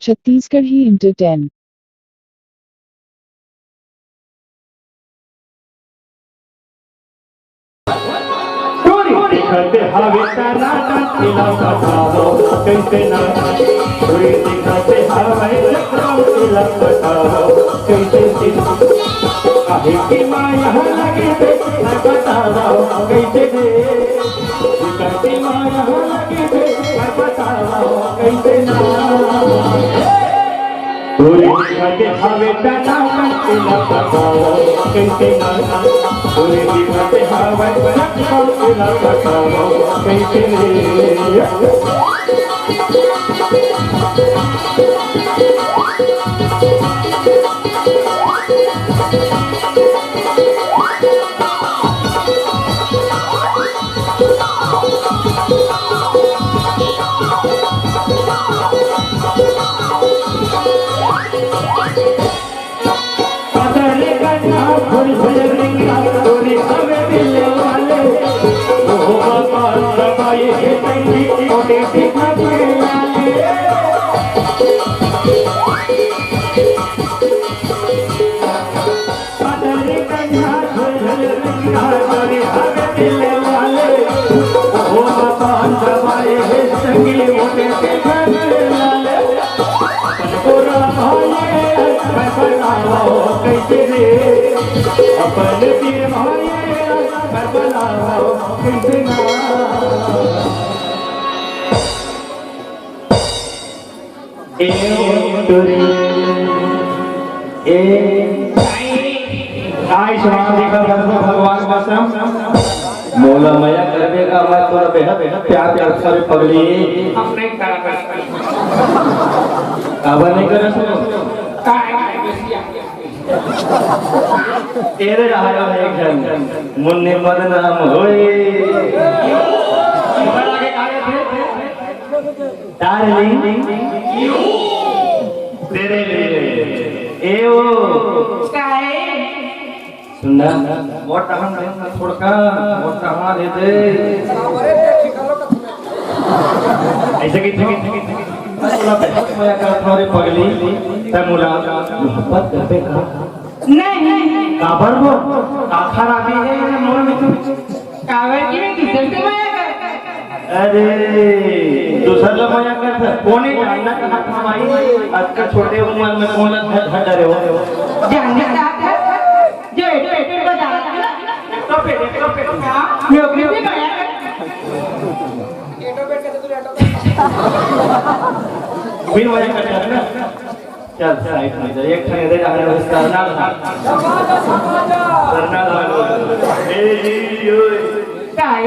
छत्तीसगढ़ ही inter 10। दिखते हवे तारा तिला बताओ कैसे ना पूरी दिखते हवे तिला बताओ कैसे काहे की माया लगे बताओ कैसे दिखते माया लगे बताओ कैसे ना पूरी दिखते हवे तारा तिला बताओ कैसे ना पूरी दिखते हवे तिला बताओ कैसे अपन पीर भाई बनाओ कैसे ना भगवान कसम मोला मया करबे का मैं तोरा बेहद प्यार प्यार करे पगली हम नहीं करब काबर नहीं करस तेरे रहा एक जन मुन्ने मदन नाम होए डार्लिंग तेरे लिए ए ओ काय सुनना मोटा हम थोड़का मोटा हमारे दे ऐसे की मोला मैं कर थोड़े पगली ते मोला मोहब्बत करबे का नहीं काबर वो काखा राती है मोर में तू काबर की में किससे माया कर अरे दूसरा ला माया कर कोने जानना का हमारी आज का छोटे उम्र में कौन धड़ डरे हो जानने का जो पेट बता तो पेट मैं अपने भी माया कर एटो पेट के तू एटो बिन माया कर ना चल साइड में जा एक ठने दे रहा है करना ए यो काय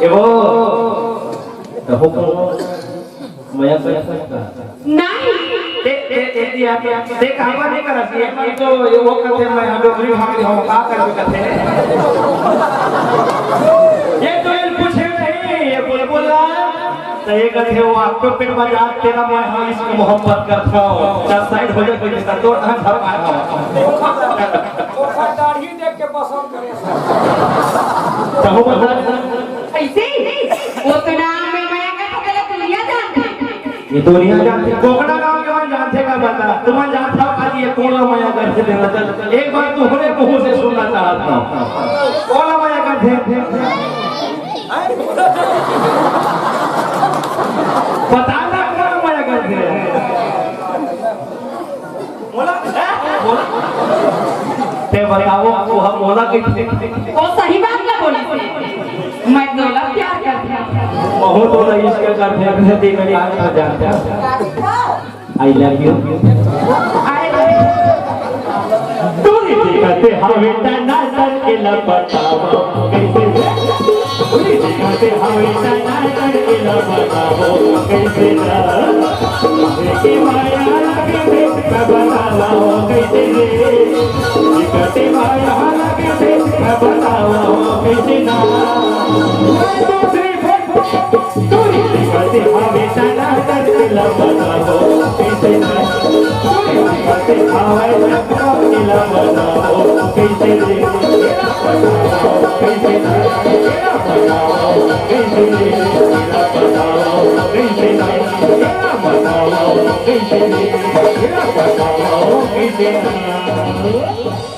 एगो तो हो मया कर नहीं दे कावा नहीं करती है तो वो करते मैं हम लोग भाग हम का करबे करते ये तो ये पूछे नहीं ये बोला तो ये कहते वो आपको पेट बजा तेरा मैं हम इसको मोहब्बत करता हूं चार साइड हो जाए कोई तो हम घर आया वो दाढ़ी देख के पसंद करे तो हो बता ऐसे वो तो नाम में मैं का पकड़ा दुनिया जानती ये दुनिया जानती कोकड़ा गांव के मन जानते का बता तुम जानता हो आज ये कोला माया कर से देना चल एक बार तू होने मुंह से सुनना चाहता हूं कोला माया कर दे बताना कोला माया कर दे बोला ते बताओ वो हम बोला कि वो सही बात ना बोली मैं बोला प्यार करती हूं बहुत बोला इसके करते हैं दी मेरी आंख में जानते हैं आई लव यू तू नहीं दिखाते हवे तना सर के लपटाओ कैसे तू नहीं दिखाते हवे तना सर के लपटाओ कैसे ना के माया लगे बताओ कैसे दिखाते माया लगे बताओ कैसे ना तू नहीं दिखाते हवे तना सर के लपटाओ कैसे ना दिखाते हवे बताओ कैसे कैसे बताओ कैसे बताओ कैसे कैसे बताओ कैसे